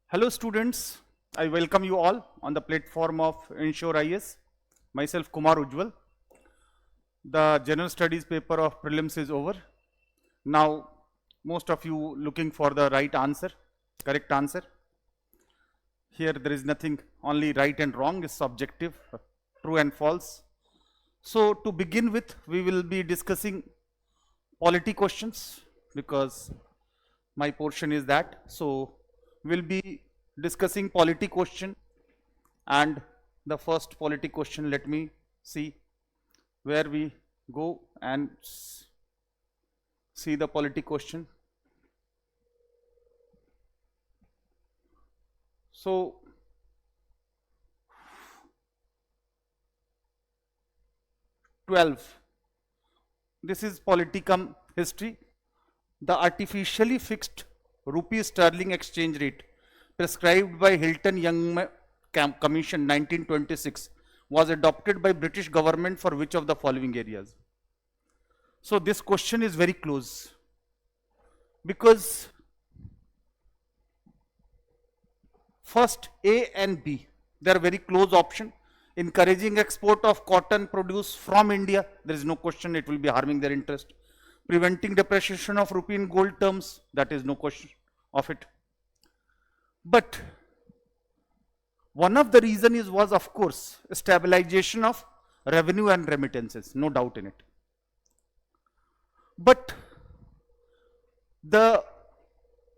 Hello students, I welcome you all on the platform of Ensure IS. Myself Kumar Ujjwal. The general studies paper of prelims is over. Now most of you looking for the right answer, correct answer. Here there is nothing, only right and wrong is subjective, true and false. So to begin with, we will be discussing polity questions because my portion is that. So we'll be discussing polity question, and the first polity question, let me see where we go and see the polity question. So this is politicum history. The artificially fixed rupee sterling exchange rate prescribed by Hilton Young Commission 1926 was adopted by British government for which of the following areas? So this question is very close because first A and B, they are very close option. Encouraging export of cotton produce from India, there is no question it will be harming their interest. Preventing depreciation of rupee in gold terms, that is no question of it. But one of the reason was of course stabilization of revenue and remittances, no doubt in it. But the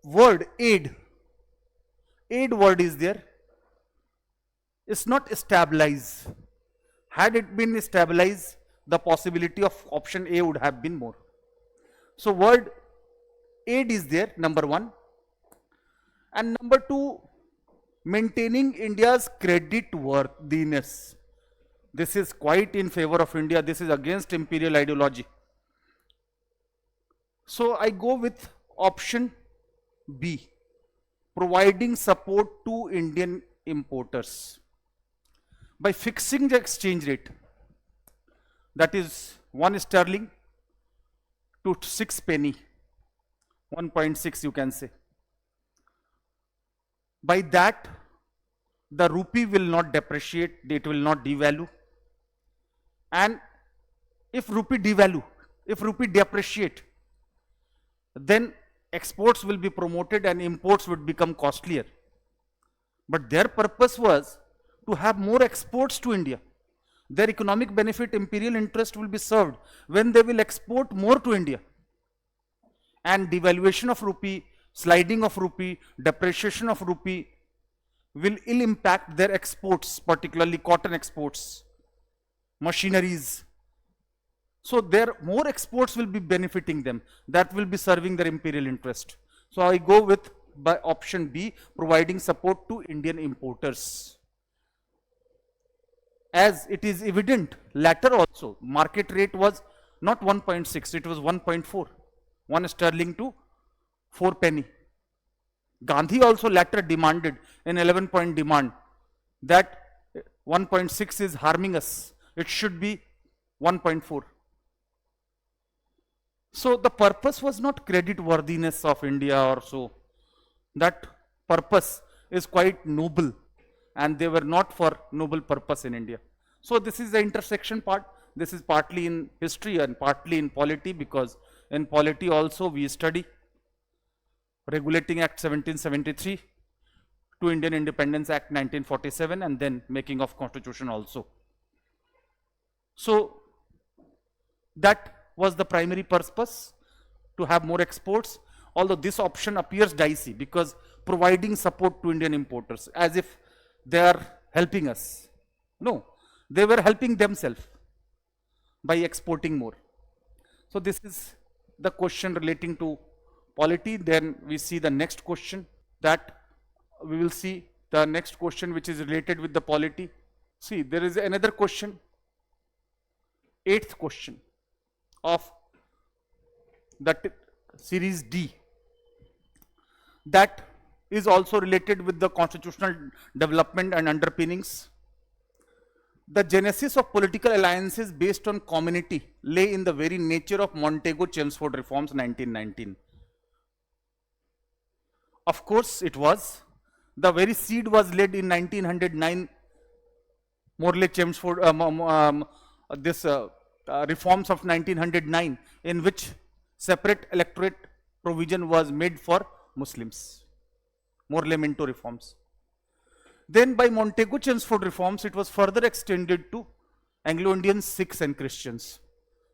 word aid word is there. It's not stabilize. Had it been stabilized, the possibility of option A would have been more. So word aid is there, number one. And number two, maintaining India's credit worthiness. This is quite in favor of India. This is against imperial ideology. So I go with option B, providing support to Indian importers. By fixing the exchange rate, that is 1 sterling to 6 penny, 1.6 you can say. By that, the rupee will not depreciate, it will not devalue. And if rupee depreciate, then exports will be promoted and imports would become costlier. But their purpose was to have more exports to India. Their economic benefit, imperial interest will be served when they will export more to India. And devaluation of rupee, sliding of rupee, depreciation of rupee will ill impact their exports, particularly cotton exports, machineries. So their more exports will be benefiting them. That will be serving their imperial interest. So I go with by option B, providing support to Indian importers. As it is evident, latter also, market rate was not 1.6, it was 1.4, 1 sterling to 4 penny. Gandhi also latter demanded an 11-point demand that 1.6 is harming us, it should be 1.4. So the purpose was not credit worthiness of India or so. That purpose is quite noble, and they were not for noble purpose in India. So this is the intersection part. This is partly in history and partly in polity, because in polity also we study Regulating Act 1773 to Indian Independence Act 1947 and then making of constitution also. So that was the primary purpose, to have more exports, although this option appears dicey because providing support to Indian importers, as if they are helping us. No, they were helping themselves by exporting more. So this is the question relating to polity. Then we see the next question, that we will see the next question which is related with the polity. See, there is another question, 8th question of that series D, that is also related with the constitutional development and underpinnings. The genesis of political alliances based on community lay in the very nature of Montego-Chelmsford reforms 1919. Of course, it was. The very seed was laid in 1909, Morley Chelmsford, this reforms of 1909, in which separate electorate provision was made for Muslims. Morley Minto reforms. Then by Montego-Chelmsford reforms, it was further extended to Anglo-Indians, Sikhs and Christians.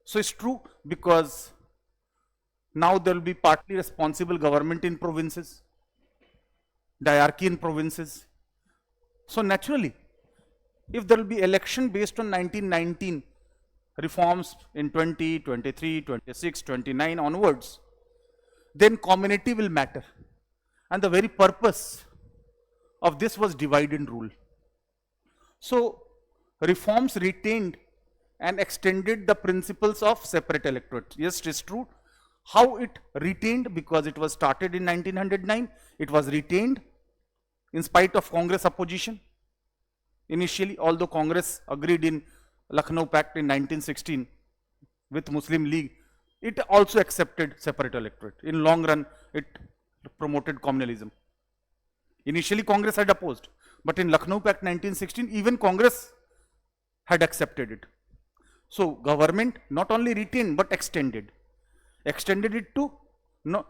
So it's true, because now there will be partly responsible government in provinces, diarchy in provinces. So naturally, if there will be election based on 1919 reforms in 20, 23, 26, 29 onwards, then community will matter. And the very purpose of this was divide and rule. So reforms retained and extended the principles of separate electorate. Yes, it is true. How it retained? Because it was started in 1909, it was retained in spite of Congress opposition. Initially, although Congress agreed in Lucknow Pact in 1916 with Muslim League, it also accepted separate electorate. In long run, it promoted communalism. Initially, Congress had opposed, but in Lucknow Pact 1916, even Congress had accepted it. So government not only retained but extended it to, no,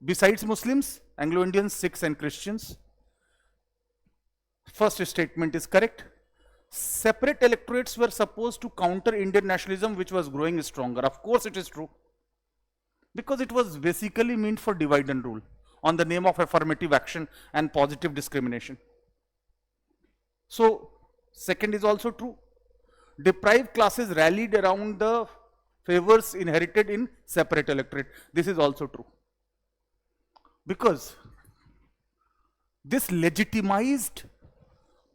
besides Muslims, Anglo-Indians, Sikhs and Christians. First statement is correct. Separate electorates were supposed to counter Indian nationalism, which was growing stronger. Of course it is true, because it was basically meant for divide and rule on the name of affirmative action and positive discrimination. So second is also true. Deprived classes rallied around the favors inherited in separate electorate. This is also true, because this legitimized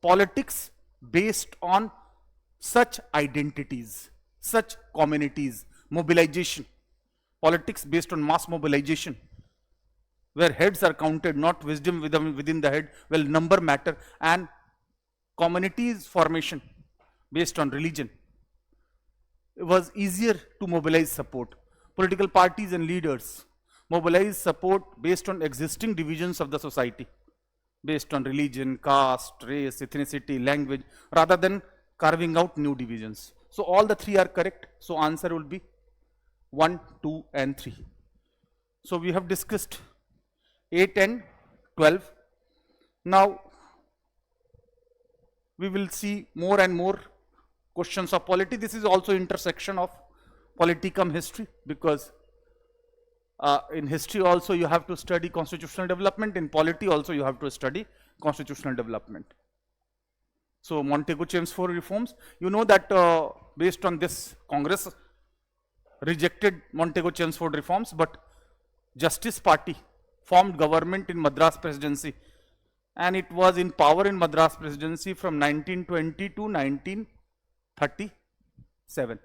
politics based on such identities, such communities, mobilization, politics based on mass mobilization, where heads are counted, not wisdom within the head, well, number matter, and communities formation based on religion. It was easier to mobilize support. Political parties and leaders mobilize support based on existing divisions of the society, based on religion, caste, race, ethnicity, language, rather than carving out new divisions. So all the three are correct. So answer will be 1, 2 and 3. So we have discussed 8 and 12. Now we will see more and more questions of polity. This is also intersection of polity cum history, because in history also you have to study constitutional development, in polity also you have to study constitutional development. So Montego-Chelmsford reforms, you know that based on this, Congress rejected Montego-Chelmsford reforms, but Justice Party formed government in Madras Presidency, and it was in power in Madras Presidency from 1920 to 1937.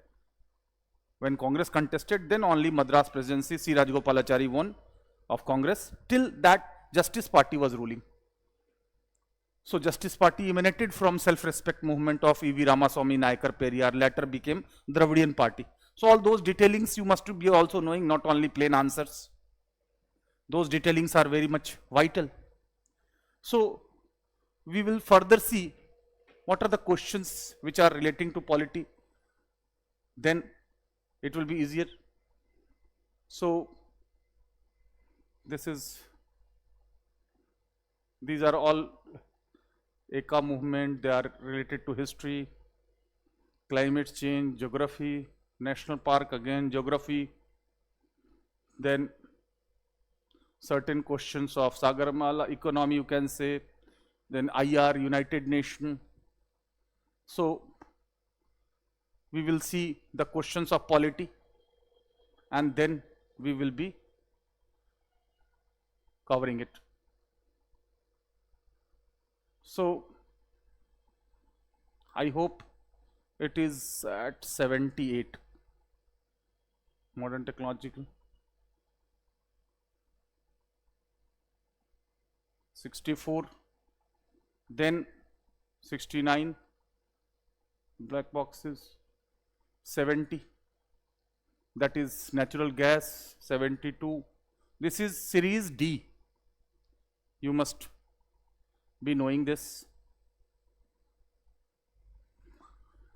When Congress contested, then only Madras Presidency, C. Rajagopalachari won of Congress. Till that, Justice Party was ruling. So Justice Party emanated from self-respect movement of E.V. Ramaswamy, Nayakar, Periyar, later became Dravidian Party. So all those detailings you must be also knowing, not only plain answers. Those detailings are very much vital. So we will further see what are the questions which are relating to polity. Then it will be easier. So these are all Eka movement, they are related to history, climate change, geography, national park, again geography, then certain questions of Sagarmala economy, you can say, then IR, United Nations. So we will see the questions of polity, and then we will be covering it. So I hope it is at 78. Modern technological. 64. Then 69. Black boxes. 70. That is natural gas. 72. This is series D. You must be knowing this.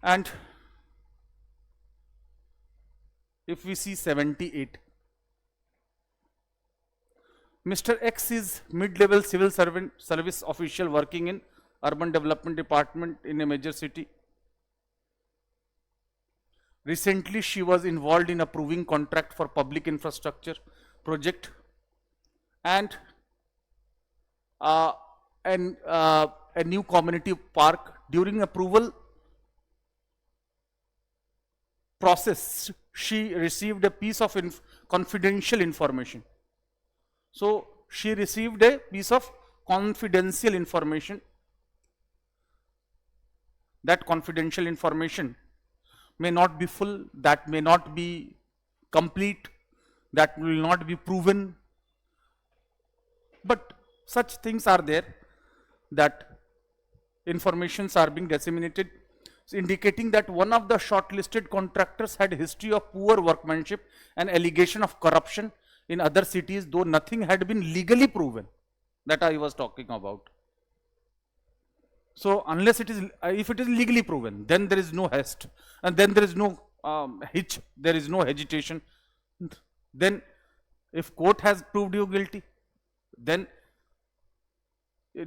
And if we see 78, Mr. X is mid-level civil service official working in urban development department in a major city. Recently, she was involved in approving contract for public infrastructure project, and a new community park. During approval process, she received a piece of confidential information. So she received a piece of confidential information. That confidential information may not be full, that may not be complete, that will not be proven, but such things are there, that informations are being disseminated, indicating that one of the shortlisted contractors had a history of poor workmanship and allegation of corruption in other cities, though nothing had been legally proven. That I was talking about. So unless it is, if it is legally proven, then there is no haste, and then there is no hitch, there is no hesitation. Then if court has proved you guilty, then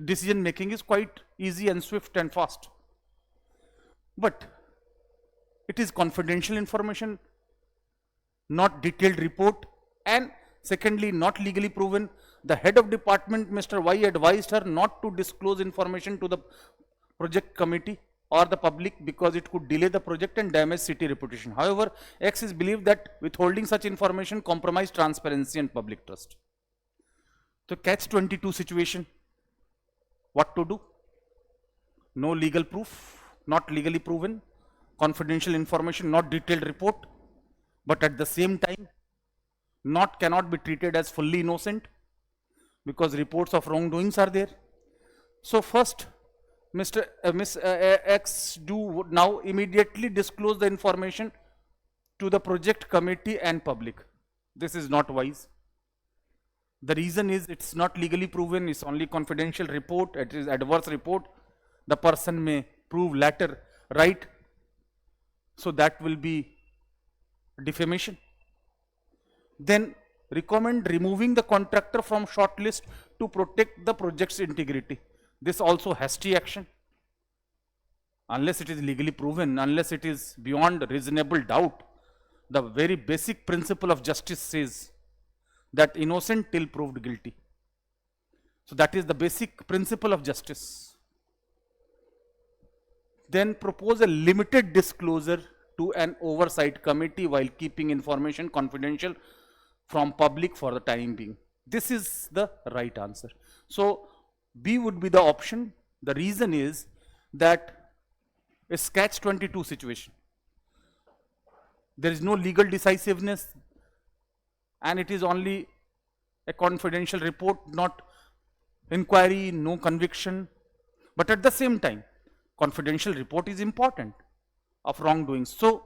decision making is quite easy and swift and fast. But it is confidential information, not detailed report, and secondly, not legally proven. The head of department, Mr. Y, advised her not to disclose information to the project committee or the public because it could delay the project and damage city reputation. However, X is believed that withholding such information compromised transparency and public trust. So catch-22 situation. What to do? No legal proof, not legally proven, confidential information, not detailed report, but at the same time, cannot be treated as fully innocent because reports of wrongdoings are there. So first, Miss X do now immediately disclose the information to the project committee and public. This is not wise. The reason is it's not legally proven, it's only confidential report, it is adverse report. The person may prove later right, so that will be defamation. Then recommend removing the contractor from shortlist to protect the project's integrity. This also hasty action. Unless it is legally proven, unless it is beyond reasonable doubt, the very basic principle of justice says that innocent till proved guilty. So that is the basic principle of justice. Then propose a limited disclosure to an oversight committee while keeping information confidential from public for the time being. This is the right answer. So B would be the option. The reason is that it's catch-22 situation. There is no legal decisiveness, and it is only a confidential report, not inquiry, no conviction. But at the same time, confidential report is important of wrongdoing. So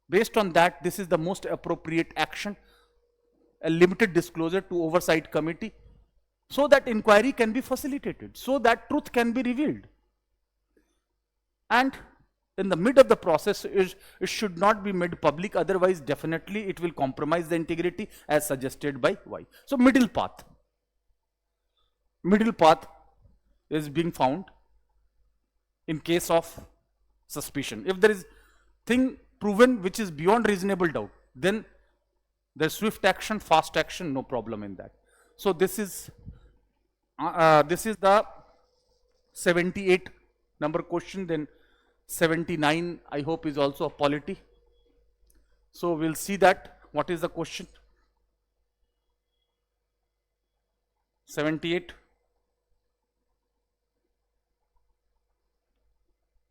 based on that, this is the most appropriate action, a limited disclosure to oversight committee, so that inquiry can be facilitated, so that truth can be revealed. And in the mid of the process, it should not be made public, otherwise definitely it will compromise the integrity as suggested by Y. So middle path is being found in case of suspicion. If there is thing proven which is beyond reasonable doubt, then there's swift action, fast action, no problem in that. So this is the 78 number question. Then 79 I hope is also a polity. So we'll see that what is the question. 78.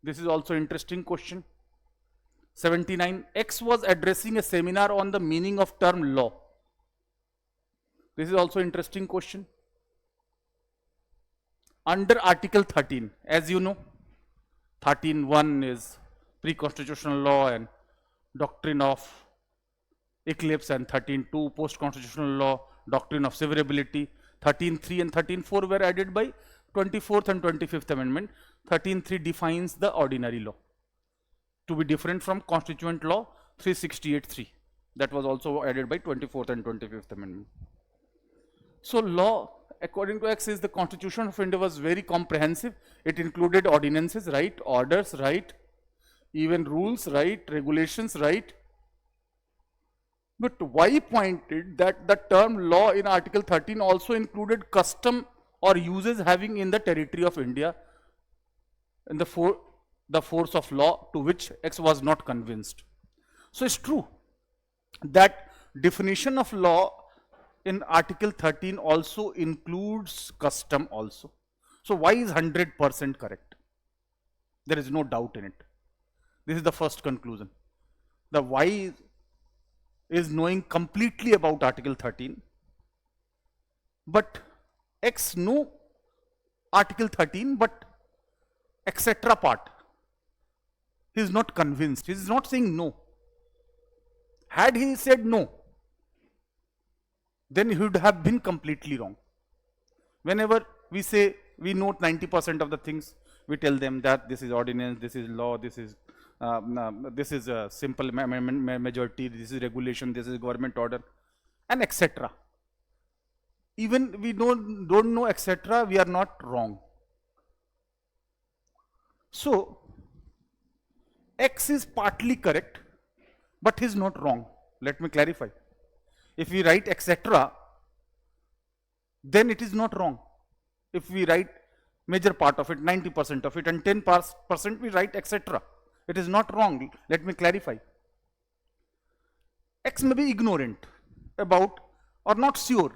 This is also interesting question. 79. X was addressing a seminar on the meaning of term law. This is also interesting question. Under Article 13, as you know, 13.1 is pre-constitutional law and doctrine of eclipse, and 13.2 post-constitutional law, doctrine of severability. 13.3 and 13.4 were added by 24th and 25th Amendment, 13(3) defines the ordinary law to be different from Constituent Law 368(3). That was also added by 24th and 25th Amendment. So law, according to X, is the Constitution of India was very comprehensive. It included ordinances, right, orders, right, even rules, right, regulations, right. But Y pointed that the term law in Article 13 also included custom or uses having in the territory of India and the force of law, to which X was not convinced. So it's true that definition of law in Article 13 also includes custom also. So Y is 100% correct. There is no doubt in it. This is the first conclusion. The Y is knowing completely about Article 13, but X know Article 13, but etc. part. He is not convinced. He is not saying no. Had he said no, then he would have been completely wrong. Whenever we say we note 90% of the things, we tell them that this is ordinance, this is law, this is a simple majority, this is regulation, this is government order, and etc. Even we don't know etc., we are not wrong. So X is partly correct, but he is not wrong. Let me clarify. If we write etc., then it is not wrong. If we write major part of it, 90% of it, and 10% we write etc., it is not wrong. Let me clarify. X may be ignorant about or not sure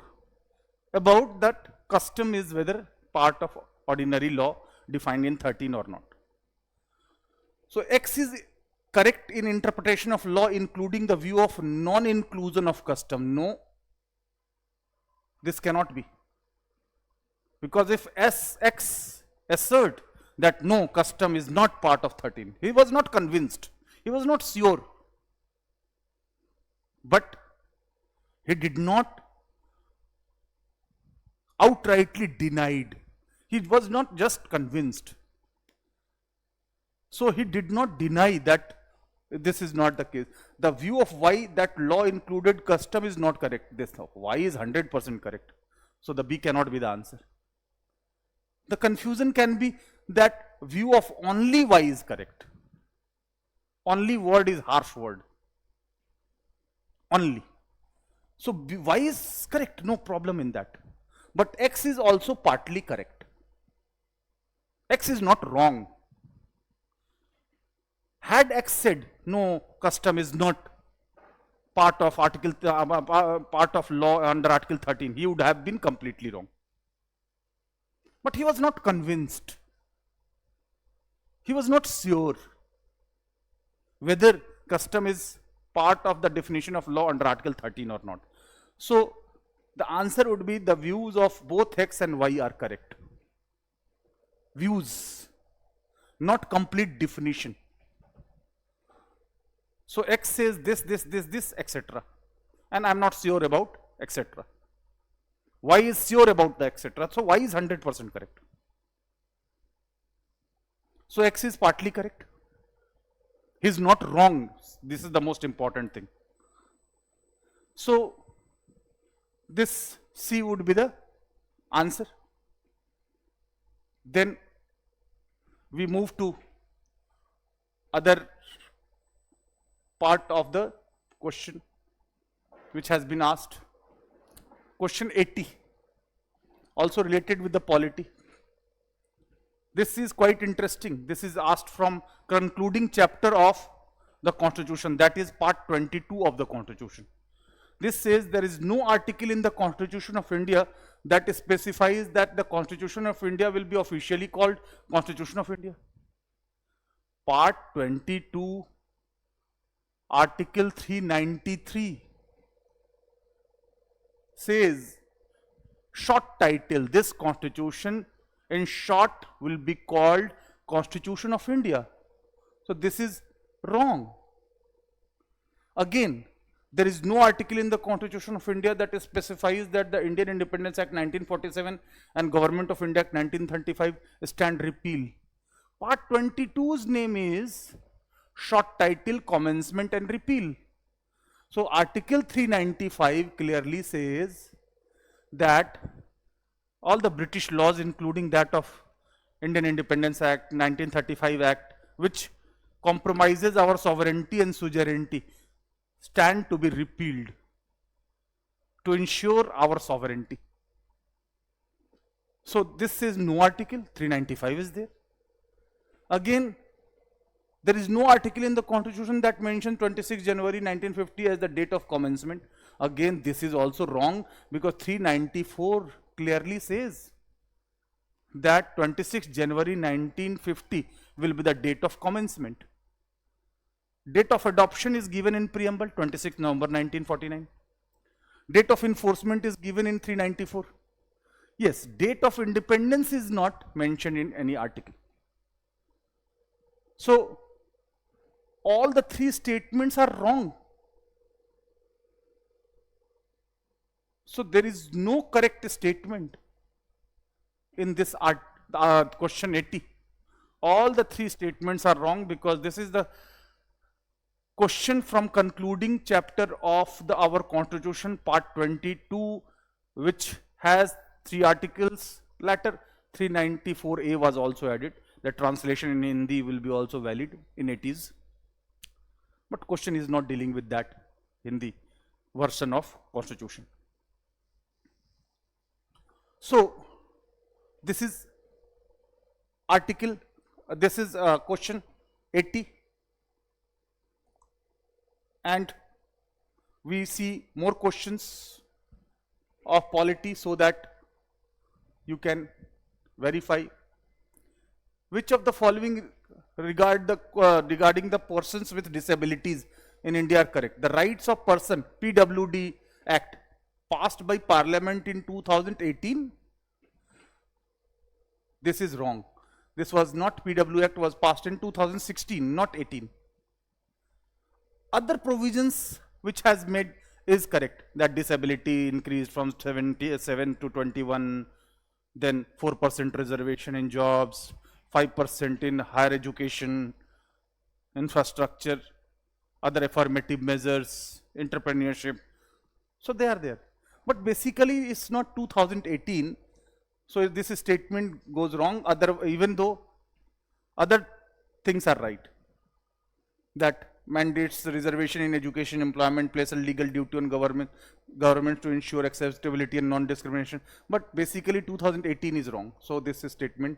about that custom is whether part of ordinary law defined in 13 or not. So X is correct in interpretation of law, including the view of non-inclusion of custom. No, this cannot be. Because if X assert that no, custom is not part of 13, he was not convinced, he was not sure, but he did not outrightly denied. He was not just convinced. So he did not deny that this is not the case. The view of Y that law included custom is not correct. This Y is 100% correct. So the B cannot be the answer. The confusion can be that view of only Y is correct. Only word is harsh word. Only. So Y is correct, no problem in that. But X is also partly correct. X is not wrong. Had X said no, custom is not part of part of law under Article 13, he would have been completely wrong. But he was not convinced. He was not sure whether custom is part of the definition of law under Article 13 or not. So the answer would be the views of both X and Y are correct. Views, not complete definition. So X says this, etc. And I am not sure about etc. Y is sure about the etc. So Y is 100% correct. So X is partly correct. He is not wrong. This is the most important thing. So this C would be the answer. Then we move to other part of the question which has been asked. Question 80, also related with the polity. This is quite interesting. This is asked from concluding chapter of the Constitution, that is part 22 of the Constitution. This says there is no article in the Constitution of India that specifies that the Constitution of India will be officially called Constitution of India. Part 22, Article 393 says, short title, this Constitution in short will be called Constitution of India. So this is wrong. Again, There is no article in the Constitution of India that specifies that the Indian Independence Act 1947 and Government of India Act 1935 stand repeal. Part 22's name is short title, commencement and repeal. So Article 395 clearly says that all the British laws, including that of Indian Independence Act, 1935 Act, which compromises our sovereignty and suzerainty, stand to be repealed to ensure our sovereignty. So this is no article, 395 is there. Again, there is no article in the Constitution that mentions 26 January 1950 as the date of commencement. Again, this is also wrong, because 394 clearly says that 26 January 1950 will be the date of commencement. Date of adoption is given in preamble, 26 November 1949. Date of enforcement is given in 394. Yes, date of independence is not mentioned in any article. So all the three statements are wrong. So there is no correct statement in this question 80. All the three statements are wrong, because this is the question from concluding chapter of our Constitution, part 22, which has 3 articles. Later 394A was also added. The translation in Hindi will be also valid in 80s. But question is not dealing with that Hindi version of Constitution. So this is article, this is question 80. And we see more questions of polity so that you can verify which of the following regarding the persons with disabilities in India are correct. The Rights of Person PWD Act passed by Parliament in 2018. This is wrong. This was not PW Act, was passed in 2016, not 18. Other provisions which has made is correct, that disability increased from 77 to 21, then 4% reservation in jobs, 5% in higher education, infrastructure, other affirmative measures, entrepreneurship. So they are there. But basically it's not 2018. So this statement goes wrong, even though other things are right. That mandates reservation in education, employment, place a legal duty on government to ensure acceptability and non-discrimination. But basically 2018 is wrong. So this statement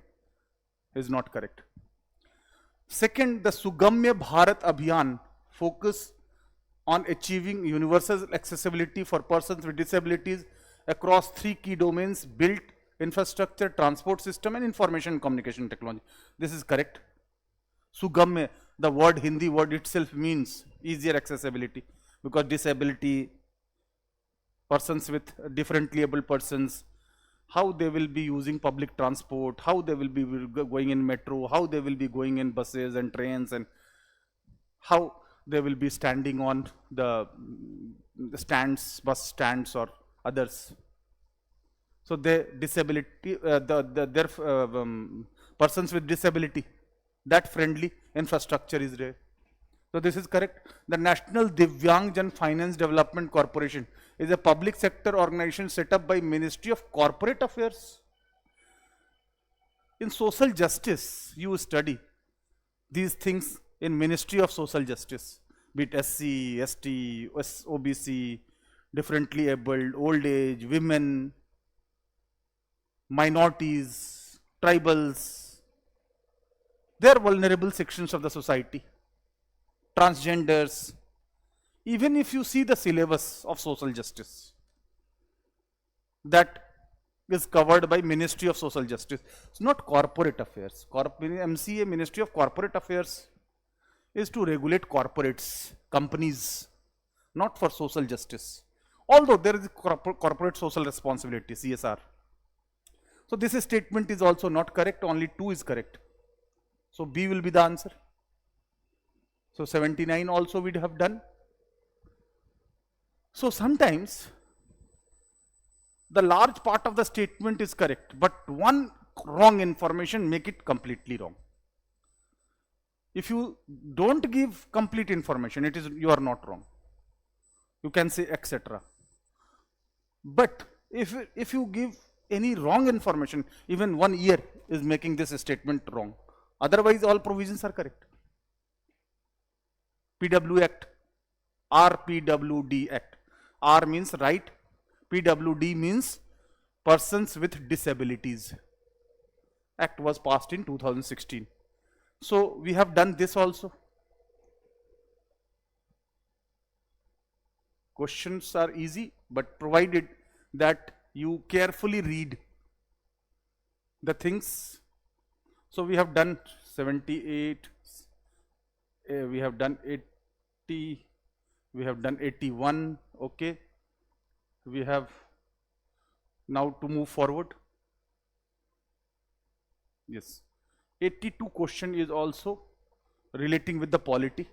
is not correct. Second, the Sugamya Bharat Abhiyan focus on achieving universal accessibility for persons with disabilities across 3 key domains: built infrastructure, transport system and information and communication technology. This is correct. Sugamya, the word, Hindi word itself means easier accessibility, because disability, persons with differently able persons, how they will be using public transport, how they will be going in metro, how they will be going in buses and trains, and how they will be standing on the stands, bus stands or others. So their disability, their persons with disability, that friendly infrastructure is there. So this is correct. The National Divyangjan Finance Development Corporation is a public sector organization set up by Ministry of Corporate Affairs. In social justice, you study these things in Ministry of Social Justice, be it SC, ST, OBC, differently abled, old age, women, minorities, tribals. They are vulnerable sections of the society, transgenders. Even if you see the syllabus of social justice, that is covered by Ministry of Social Justice. It's not corporate affairs. MCA, Ministry of Corporate Affairs, is to regulate corporates, companies, not for social justice. Although there is corporate social responsibility, CSR. So this statement is also not correct, only 2 is correct. So B will be the answer. So 79 also we have done. So sometimes the large part of the statement is correct, but one wrong information make it completely wrong. If you don't give complete information, it is you are not wrong. You can say etc. But if you give any wrong information, even 1 year is making this statement wrong. Otherwise, all provisions are correct. PW Act, RPWD Act. R means right, PWD means persons with disabilities. Act was passed in 2016. So we have done this also. Questions are easy, but provided that you carefully read the things. So we have done 78, we have done 80, we have done 81, okay. We have now to move forward. Yes, 82 question is also relating with the polity.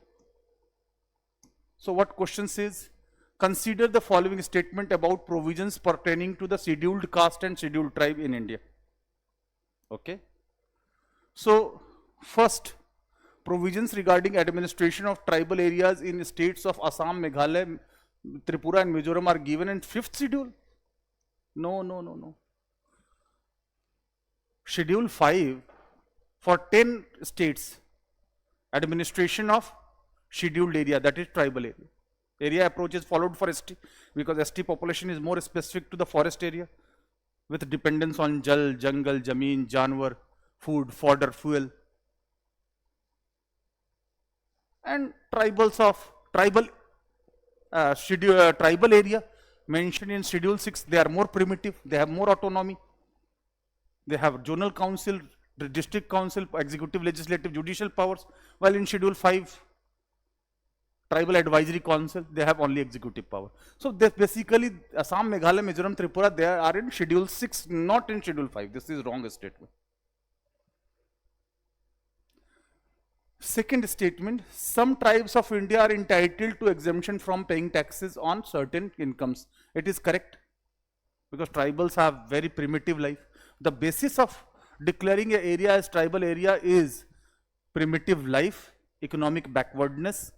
So what question says? Consider the following statement about provisions pertaining to the scheduled caste and scheduled tribe in India. Okay. So first, provisions regarding administration of tribal areas in states of Assam, Meghalaya, Tripura and Mizoram are given in 5th schedule. No. Schedule 5 for 10 states, administration of scheduled area, that is tribal area. Area approach is followed for ST because ST population is more specific to the forest area with dependence on jal, jungle, jameen, janwar, food, fodder, fuel. And tribals of tribal tribal area mentioned in schedule 6, they are more primitive, they have more autonomy. They have zonal council, district council, executive, legislative, judicial powers, while in schedule 5, tribal advisory council, they have only executive power. So they basically Assam, Meghalaya, Mizoram, Tripura, they are in schedule 6, not in schedule 5. This is wrong statement. Second statement, some tribes of India are entitled to exemption from paying taxes on certain incomes. It is correct because tribals have very primitive life. The basis of declaring an area as tribal area is primitive life, economic backwardness,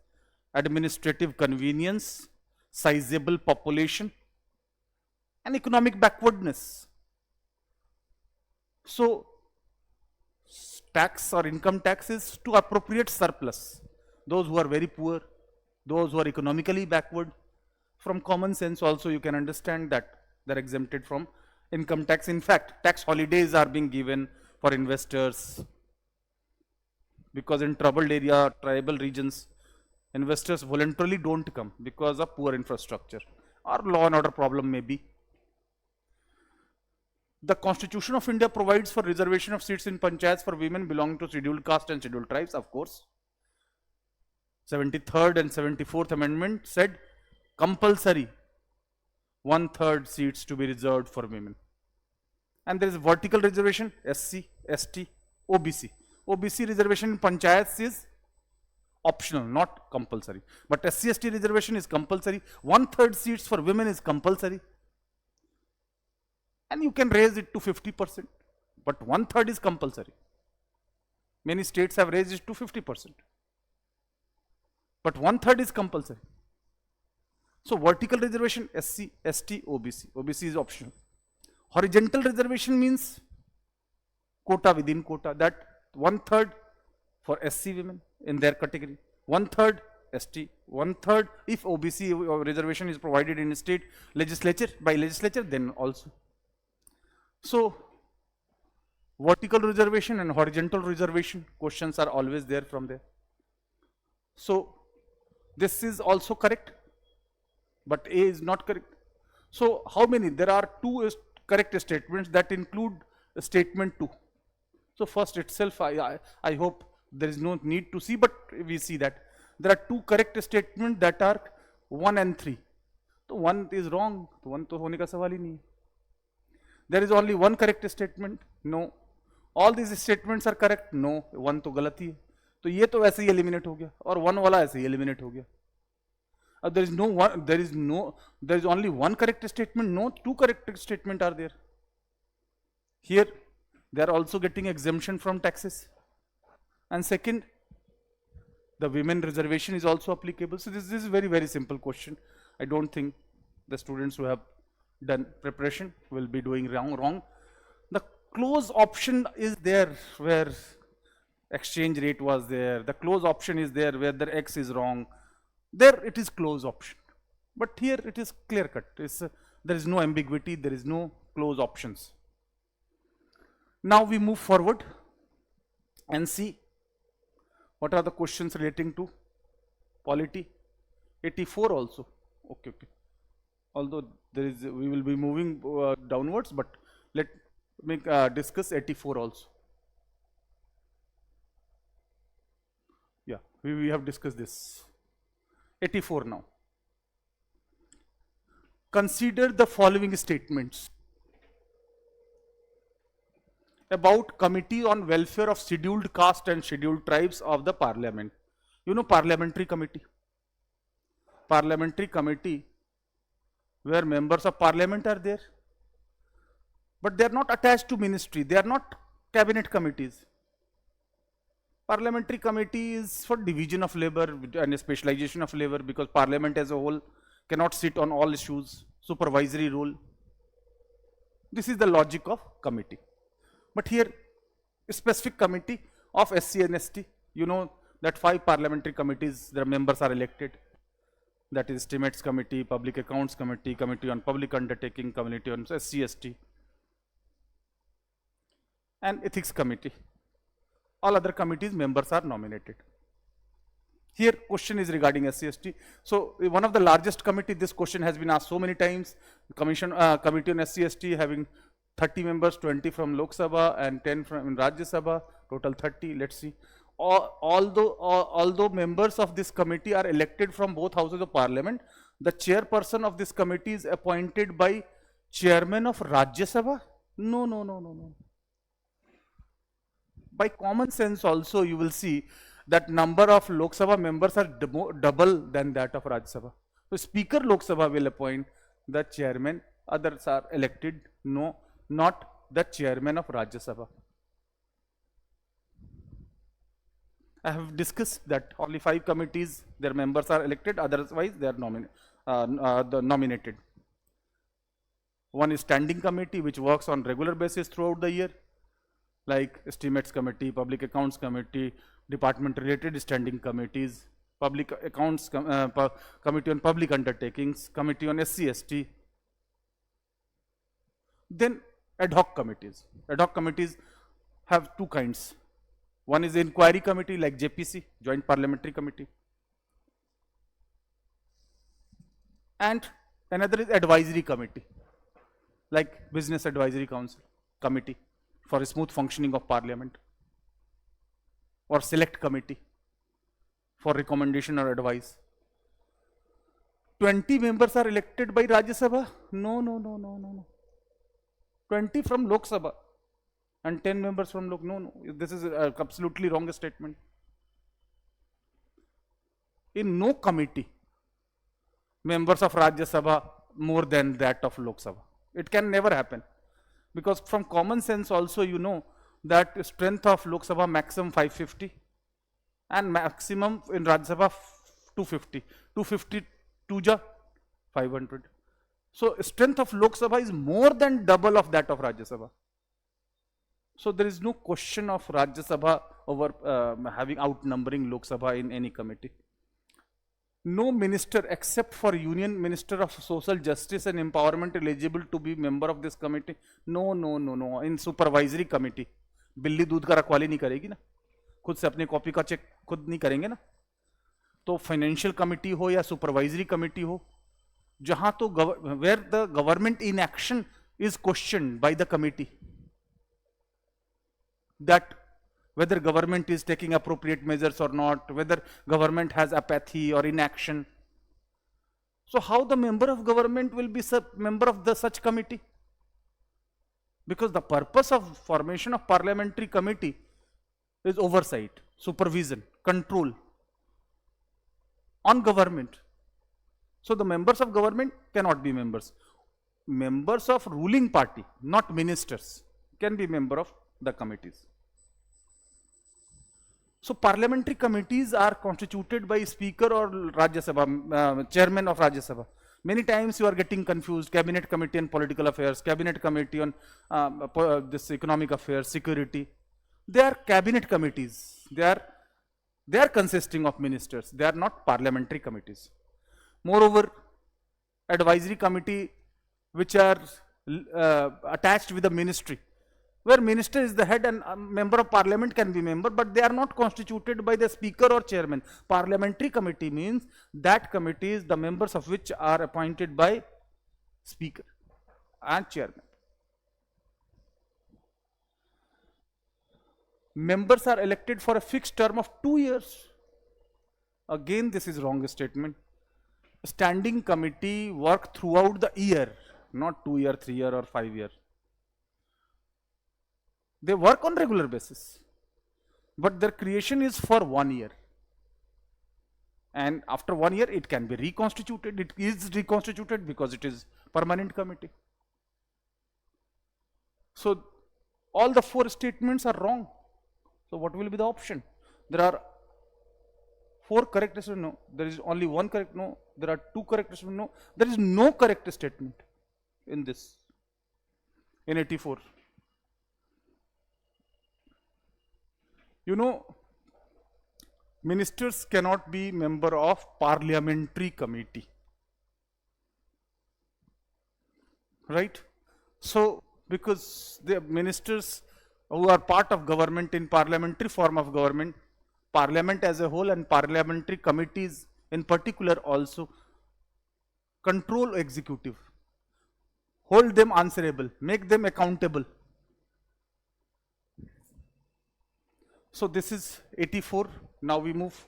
administrative convenience, sizable population, and economic backwardness. So tax or income tax is to appropriate surplus. Those who are very poor, those who are economically backward, from common sense also you can understand that they are exempted from income tax. In fact, tax holidays are being given for investors because in troubled area, tribal regions, investors voluntarily don't come because of poor infrastructure or law and order problem maybe. The Constitution of India provides for reservation of seats in panchayats for women belonging to scheduled caste and scheduled tribes, of course. 73rd and 74th Amendment said compulsory 1/3 seats to be reserved for women. And there is vertical reservation, SC, ST, OBC. OBC reservation in panchayats is optional, not compulsory. But SC, ST reservation is compulsory. 1/3 seats for women is compulsory. And you can raise it to 50%, but 1/3 is compulsory. Many states have raised it to 50%, but 1/3 is compulsory. So vertical reservation, SC, ST, OBC. OBC is optional. Horizontal reservation means quota within quota, that 1/3 for SC women in their category, 1/3 ST, 1/3 if OBC reservation is provided in state legislature, by legislature, then also. So vertical reservation and horizontal reservation questions are always there from there. So this is also correct, but A is not correct. So how many? There are two correct statements that include statement 2. So first itself, I hope there is no need to see, but we see that there are two correct statements that are 1 and 3. So 1 is wrong, तो 1 तो होने का सवाल ही नहीं. There is only one correct statement, no. All these statements are correct, no. 1 तो गलत ही है, तो ये तो वैसे ही एलिमिनेट हो गया और 1 वाला ऐसे ही एलिमिनेट हो गया. There is no one, there is only one correct statement, no two correct statement are there. Here, they are also getting exemption from taxes. And second, the women reservation is also applicable. So this is very, very simple question. I don't think the students who have done preparation will be doing wrong. The close option is there where exchange rate was there. The close option is there where the X is wrong. There it is close option. But here it is clear cut. There is no ambiguity. There is no close options. Now we move forward and see what are the questions relating to polity. 84 also. Okay. Although there is, we will be moving downwards, but let me discuss 84 also. Yeah, we have discussed this. 84 now. Consider the following statements about Committee on Welfare of Scheduled Caste and Scheduled Tribes of the Parliament. You know Parliamentary Committee. Parliamentary Committee where members of Parliament are there. But they are not attached to ministry. They are not cabinet committees. Parliamentary Committee is for division of labor and specialization of labor, because Parliament as a whole cannot sit on all issues, supervisory role. This is the logic of committee. But here, a specific committee of SC and ST, you know that 5 parliamentary committees, their members are elected. That is Estimates Committee, Public Accounts Committee, Committee on Public Undertaking, Committee on SC, ST, and Ethics Committee. All other committees members are nominated. Here question is regarding SC, ST. So one of the largest committee, this question has been asked so many times. Committee on SC, ST having 30 members, 20 from Lok Sabha and 10 from Rajya Sabha, total 30. Let's see. Although members of this committee are elected from both houses of parliament, the chairperson of this committee is appointed by chairman of Rajya Sabha. No. By common sense also you will see that number of Lok Sabha members are double than that of Rajya Sabha. So Speaker Lok Sabha will appoint the chairman, others are elected, no, not the chairman of Rajya Sabha. I have discussed that only 5 committees, their members are elected, otherwise they are nominated. One is standing committee which works on regular basis throughout the year, like Estimates Committee, Public Accounts Committee, department related standing committees, Public Accounts Committee on Public Undertakings, Committee on SC, ST. Then ad hoc committees. Ad hoc committees have 2 kinds. One is inquiry committee like JPC, Joint Parliamentary Committee. And another is advisory committee, like Business Advisory Council Committee for a smooth functioning of Parliament, or select committee for recommendation or advice. 20 members are elected by Rajya Sabha? No. 20 from Lok Sabha and 10 members from Lok. No. This is absolutely wrong statement. In no committee, members of Rajya Sabha more than that of Lok Sabha. It can never happen. Because from common sense also you know that strength of Lok Sabha maximum 550 and maximum in Rajya Sabha 250. 250 2 500. So strength of Lok Sabha is more than double of that of Rajya Sabha. So there is no question of Rajya Sabha over having outnumbering Lok Sabha in any committee. No minister except for Union Minister of Social Justice and Empowerment eligible to be member of this committee. No. In supervisory committee, बिल्ली दूध का रखवाली नहीं करेगी ना, खुद से अपनी कॉपी का चेक खुद नहीं करेंगे ना. तो फाइनेंशियल कमिटी हो या सुपरवाइजरी कमिटी हो, जहां तो where the government inaction is questioned by the committee, that whether government is taking appropriate measures or not, whether government has apathy or inaction. So how the member of government will be member of the such committee? Because the purpose of formation of parliamentary committee is oversight, supervision, control on government. So the members of government cannot be members. Members of ruling party, not ministers, can be member of the committees. So parliamentary committees are constituted by speaker or Rajya Sabha, chairman of Rajya Sabha. Many times you are getting confused, cabinet committee on political affairs, cabinet committee on this economic affairs, security. They are cabinet committees. They are consisting of ministers. They are not parliamentary committees. Moreover, advisory committee which are attached with the ministry, where minister is the head and a member of parliament can be member, but they are not constituted by the speaker or chairman. Parliamentary committee means that committees, the members of which are appointed by speaker and chairman. Members are elected for a fixed term of 2 years. Again, this is wrong statement. Standing committee work throughout the year, not 2 year, 3 year or 5 year. They work on regular basis, but their creation is for 1 year. And after 1 year, it can be reconstituted. It is reconstituted because it is permanent committee. So all the 4 statements are wrong. So what will be the option? There are 4 correct statements. No. There is only 1 correct. No. There are 2 correct statements. No. There is no correct statement in this. In 84. You know, ministers cannot be member of parliamentary committee, right? So because the ministers who are part of government in parliamentary form of government, parliament as a whole and parliamentary committees in particular also control executive, hold them answerable, make them accountable. So this is 84. Now we move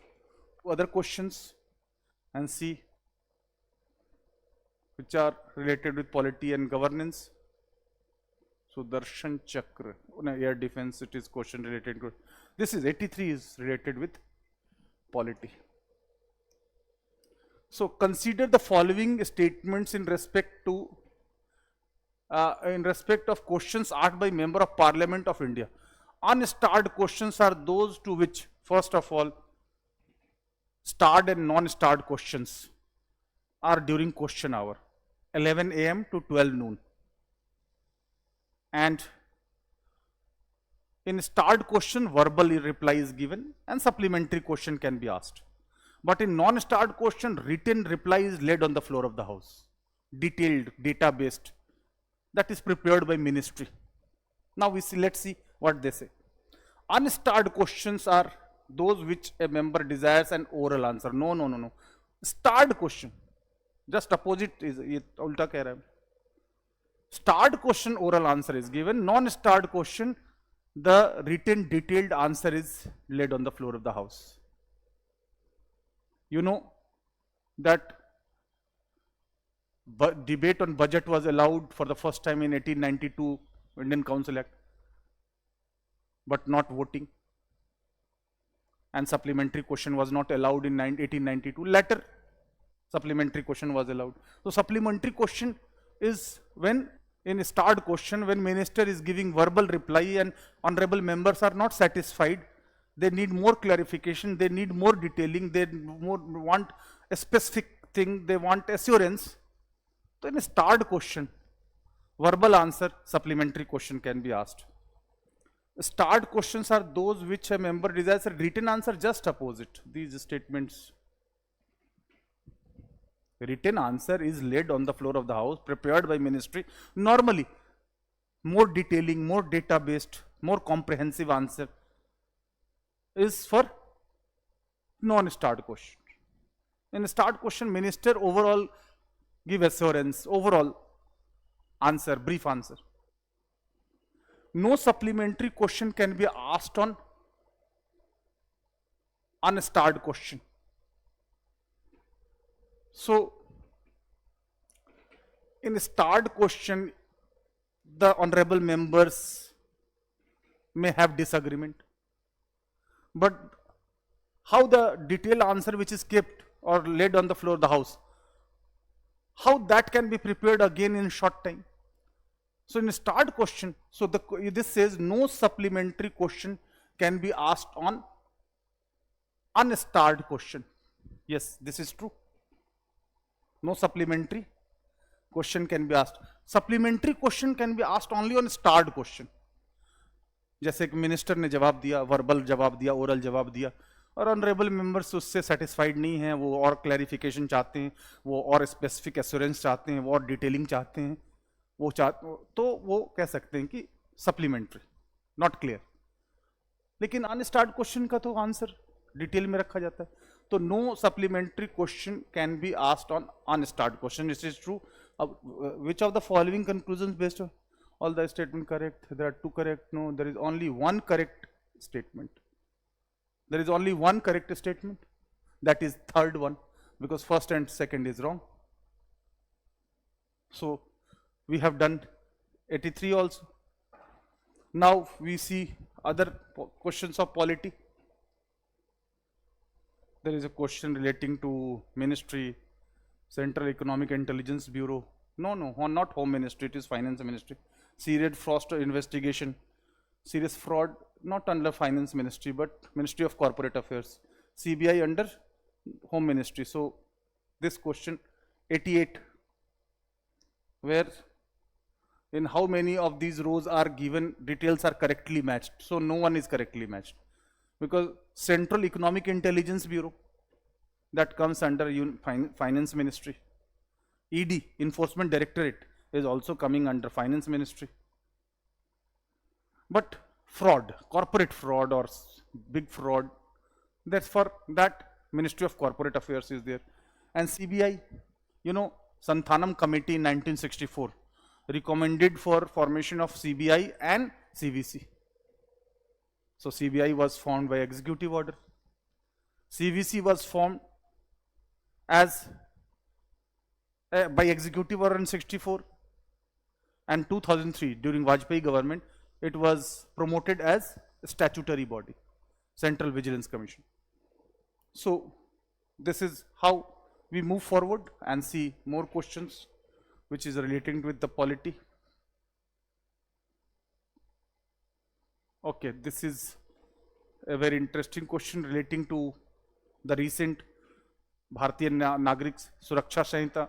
to other questions and see which are related with polity and governance. So Darshan Chakra, air defense, it is question related to. This is 83 is related with polity. So consider the following statements in respect of questions asked by member of Parliament of India. Unstarred questions are those to which, first of all, starred and non-starred questions are during question hour, 11 a.m. to 12 noon. And in starred question, verbal reply is given and supplementary question can be asked. But in non-starred question, written reply is laid on the floor of the house, detailed, data-based, that is prepared by ministry. Now let's see what they say. Unstarred questions are those which a member desires an oral answer. No. Starred question, just opposite is ulta keh raha hai. Starred question, oral answer is given. Non-starred question, the written detailed answer is laid on the floor of the house. You know that debate on budget was allowed for the first time in 1892 Indian Council Act, but not voting. And supplementary question was not allowed in 1892. Later, supplementary question was allowed. So supplementary question is when in a starred question, when minister is giving verbal reply and honorable members are not satisfied, they need more clarification, they need more detailing, they want a specific thing, they want assurance. So in a starred question, verbal answer, supplementary question can be asked. Starred questions are those which a member desires a written answer, just opposite these statements. Written answer is laid on the floor of the house, prepared by ministry. Normally, more detailing, more data-based, more comprehensive answer is for non-starred question. In a starred question, minister overall give assurance, overall answer, brief answer. No supplementary question can be asked on unstarred question. So, in a starred question, the honorable members may have disagreement. But how the detailed answer which is kept or laid on the floor of the house, how that can be prepared again in short time. So in a start question, so this says no supplementary question can be asked on unstarred question. Yes, this is true. No supplementary question can be asked. Supplementary question can be asked only on starred question. जैसे कि minister ने जवाब दिया, verbal जवाब दिया, oral जवाब दिया, और ऑनरेबल मेंबर्स उससे सेटिस्फाइड नहीं हैं, वो और क्लैरिफिकेशन चाहते हैं, वो और स्पेसिफिक एश्योरेंस चाहते हैं, वो और डिटेलिंग चाहते हैं, वो तो वो कह सकते हैं कि सप्लीमेंट्री, नॉट क्लियर. लेकिन अनस्टार्ड क्वेश्चन का तो आंसर डिटेल में रखा जाता है. तो no supplementary question can be asked on unstarred question. This is true. Which of the following conclusion based on all the statement correct? There are two correct. No, there is only one correct statement. There is only one correct statement. That is third one, because first and second is wrong. So we have done 83 also. Now we see other questions of polity. There is a question relating to ministry, Central Economic Intelligence Bureau. No, not Home Ministry, it is Finance Ministry. Serious fraud investigation, serious fraud not under Finance Ministry but Ministry of Corporate Affairs. CBI under Home Ministry. So this question 88, where in how many of these rows are given details are correctly matched? So no one is correctly matched, because Central Economic Intelligence Bureau, that comes under Finance Ministry. ED, Enforcement Directorate, is also coming under Finance Ministry. But fraud, corporate fraud or big fraud, that's for that Ministry of Corporate Affairs is there. And CBI, you know, Santhanam Committee in 1964 recommended for formation of CBI and CVC. So CBI was formed by executive order. CVC was formed as by executive order in 64, and 2003 during Vajpayee government it was promoted as a statutory body, Central Vigilance Commission. So this is how we move forward and see more questions which is relating with the polity. Okay, this is a very interesting question relating to the recent Bharatiya Nagrik Suraksha Sanhita,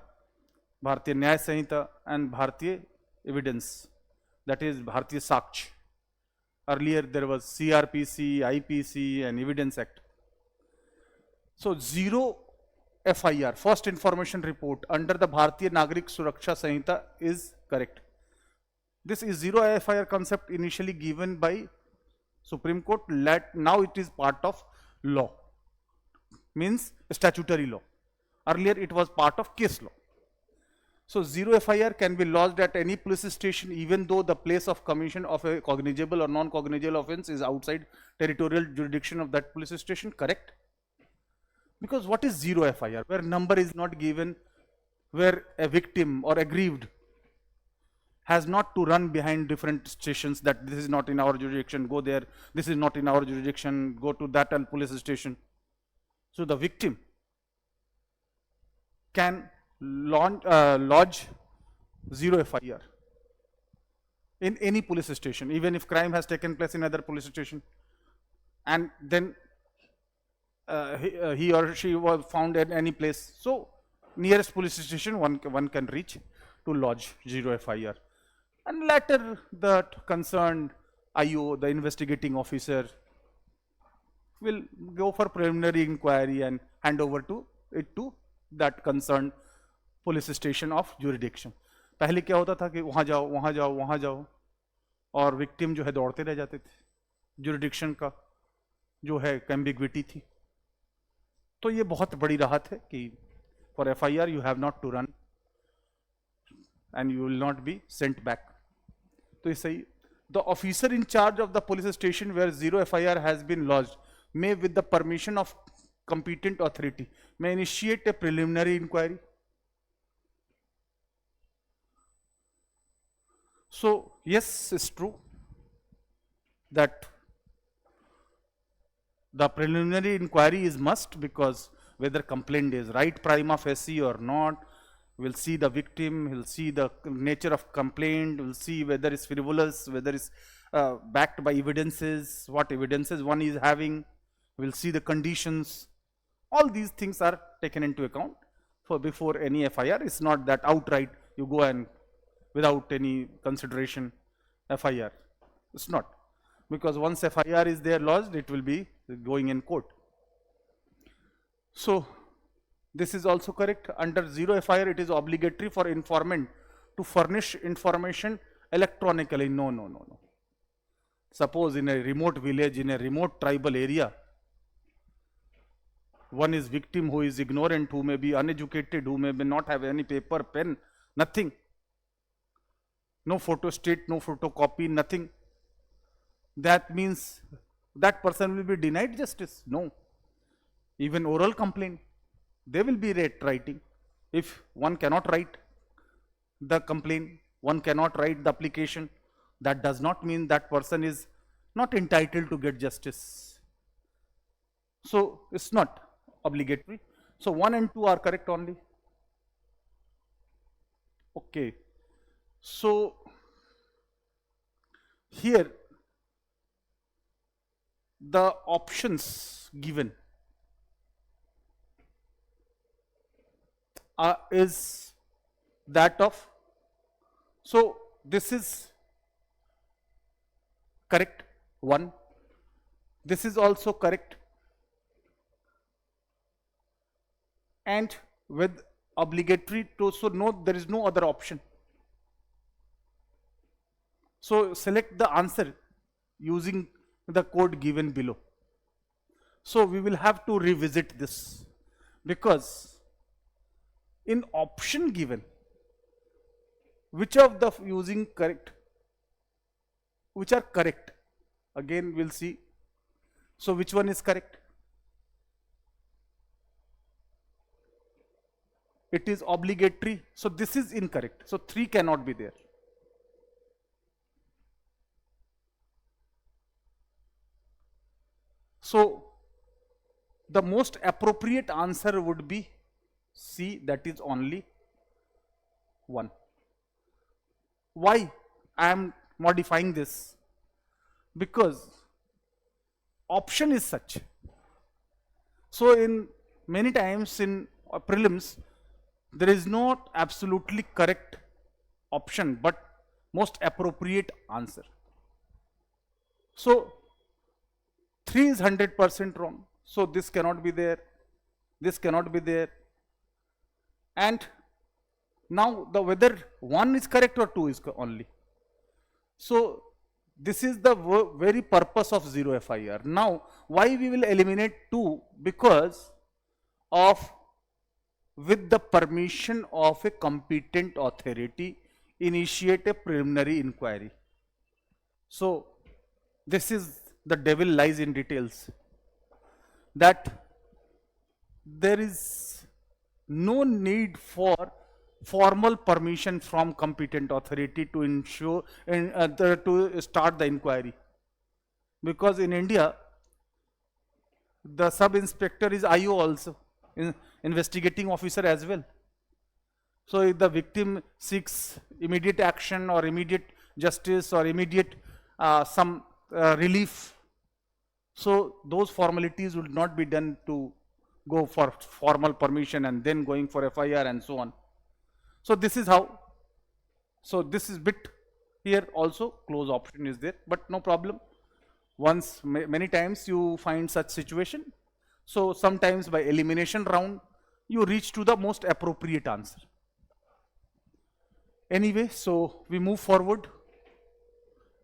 Bharatiya Nyaya Sanhita and Bharatiya Evidence, that is Bharatiya Saksh. Earlier there was CRPC, IPC and Evidence Act. So zero FIR, first information report, under the Bharatiya Nagrik Suraksha Sanhita is correct. This is zero FIR concept initially given by Supreme Court, now it is part of law, means statutory law. Earlier it was part of case law. So zero FIR can be lodged at any police station even though the place of commission of a cognizable or non-cognizable offence is outside territorial jurisdiction of that police station, correct? Because what is zero FIR? Where number is not given, where a victim or aggrieved has not to run behind different stations that this is not in our jurisdiction, go there, this is not in our jurisdiction, go to that police station. So the victim can lodge zero FIR in any police station, even if crime has taken place in other police station, and then he or she was found at any place. So nearest police station one can reach to lodge zero FIR, and later the concerned IO, the investigating officer, will go for preliminary inquiry and hand over to that concerned police station of jurisdiction. पहले क्या होता था कि वहाँ जाओ वहाँ जाओ वहाँ जाओ, और विक्टिम जो है दौड़ते रह जाते थे. जुरिडिक्शन का जो है एम्बिग्विटी थी. तो ये बहुत बड़ी राहत है कि for FIR you have not to run and you will not be sent back. तो ये सही. The officer in charge of the police station where zero FIR has been lodged may with the permission of competent authority may initiate a preliminary inquiry. So yes, it's true that the preliminary inquiry is must, because whether complaint is right prima facie or not, We'll see the victim, we'll see the nature of complaint, we'll see whether it's frivolous, whether it's backed by evidences, what evidences one is having, we'll see the conditions. All these things are taken into account for before any FIR. It's not that outright you go and without any consideration FIR. It's not. Because once FIR is there lodged, it will be going in court. So this is also correct. Under zero FIR, it is obligatory for informant to furnish information electronically. No, no, no, no. Suppose in a remote village, in a remote tribal area, one is victim who is ignorant, who may be uneducated, who may not have any paper, pen, nothing. No photo state, no photocopy, nothing. That means that person will be denied justice. No. Even oral complaint, they will be writing. If one cannot write the complaint, one cannot write the application, that does not mean that person is not entitled to get justice. So it's not obligatory. So 1 and 2 are correct only. Okay. So here the options given is that of, so this is correct 1, this is also correct, and with obligatory to, so no, there is no other option. So select the answer using the code given below. So we will have to revisit this, because in option given, which of the using correct, which are correct, again we'll see. So which one is correct? It is obligatory, so this is incorrect. So 3 cannot be there. So the most appropriate answer would be C, that is only 1. Why I am modifying this? Because option is such. So in many times in prelims, there is not absolutely correct option, but most appropriate answer. So 3 is 100% wrong. So this cannot be there, this cannot be there. And now the whether 1 is correct or 2 is only. So this is the very purpose of zero FIR. Now why we will eliminate 2? Because of with the permission of a competent authority initiate a preliminary inquiry. So this is the devil lies in details, that there is no need for formal permission from competent authority to ensure to start the inquiry, because in India the sub inspector is IO also, investigating officer as well. So if the victim seeks immediate action or immediate justice or immediate some relief, so those formalities would not be done to go for formal permission and then going for FIR and so on. So this is how. So this is bit here also close option is there, but no problem. Once many times you find such situation. So sometimes by elimination round you reach to the most appropriate answer. Anyway, so we move forward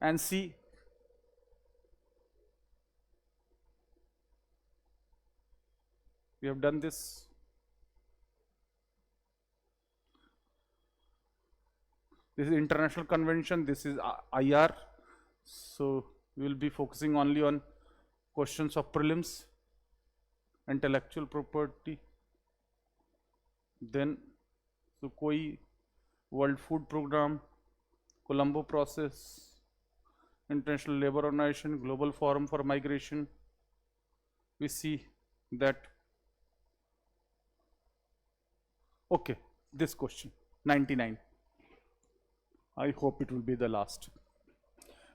and see. We have done this. This is international convention, this is IR. So we will be focusing only on questions of prelims, intellectual property, then Sukhoi, World Food Program, Colombo Process, International Labour Organization, Global Forum for Migration. We see that. Okay, this question, 99. I hope it will be the last.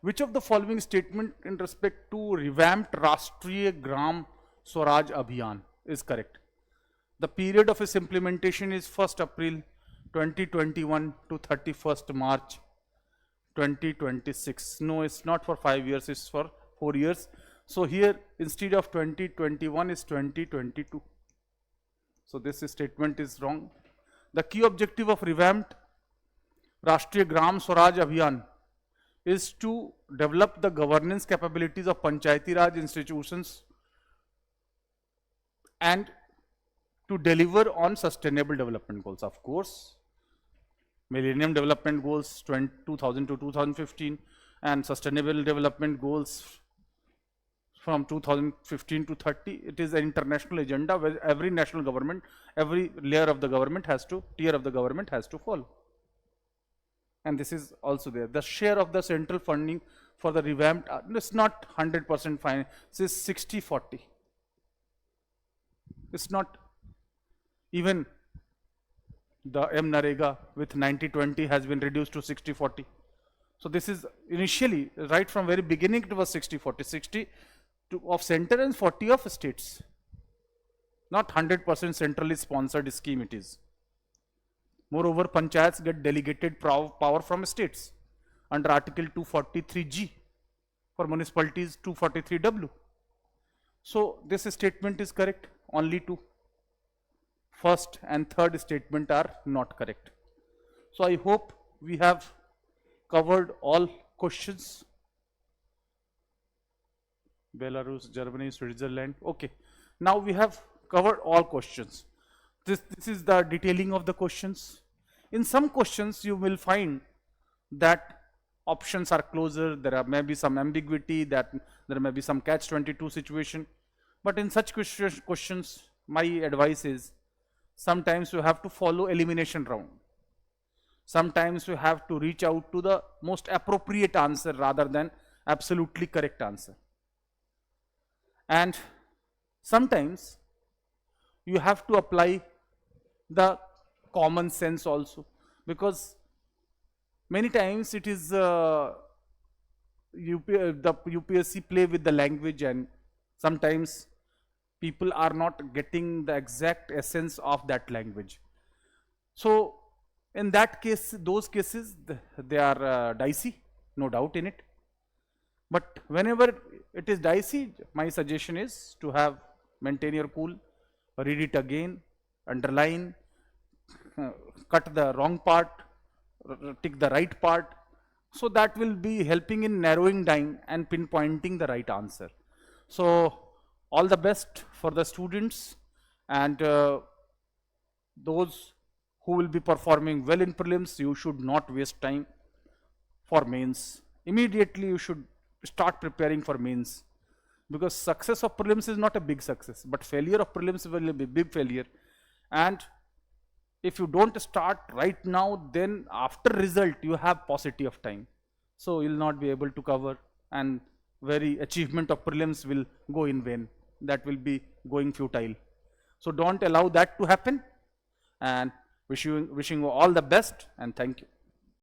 Which of the following statement in respect to revamped Rashtriya Gram Swaraj Abhiyan is correct? The period of its implementation is 1st April 2021 to 31st March 2026. No, it's not for 5 years, it's for 4 years. So here instead of 2021 is 2022. So this statement is wrong. The key objective of revamped Rashtriya Gram Swaraj Abhiyan is to develop the governance capabilities of Panchayati Raj institutions and to deliver on sustainable development goals. Of course, Millennium Development Goals 2000 to 2015 and Sustainable Development Goals from 2015 to 30. It is an international agenda where every national government, every layer of the government has to, tier of the government has to follow. And this is also there. The share of the central funding for the revamped, it's not 100% fine, it is 60-40. It's not even the MNREGA with 90-20 has been reduced to 60-40. So this is initially, right from very beginning it was 60-40, 60 of center and 40 of states. Not 100% centrally sponsored scheme it is. Moreover, panchayats get delegated power from states under Article 243G, for municipalities 243W. So this statement is correct, only two. First and third statement are not correct. So I hope we have covered all questions. Belarus, Germany, Switzerland. Okay. Now we have covered all questions. This is the detailing of the questions. In some questions you will find that options are closer, there may be some ambiguity, that there may be some catch-22 situation. But in such questions, my advice is, sometimes you have to follow elimination round. Sometimes you have to reach out to the most appropriate answer rather than absolutely correct answer. And sometimes you have to apply the common sense also, because many times it is the UPSC play with the language, and sometimes people are not getting the exact essence of that language. So in that case, those cases, they are dicey, no doubt in it. But whenever it is dicey, my suggestion is to maintain your cool, read it again, underline, cut the wrong part, tick the right part. So that will be helping in narrowing down and pinpointing the right answer. So all the best for the students, and those who will be performing well in prelims, you should not waste time for mains. Immediately you should start preparing for mains, because success of prelims is not a big success, but failure of prelims will be a big failure. And if you don't start right now, then after result you have paucity of time, so you'll not be able to cover, and very achievement of prelims will go in vain. That will be going futile. So don't allow that to happen, and wishing you all the best, and thank you.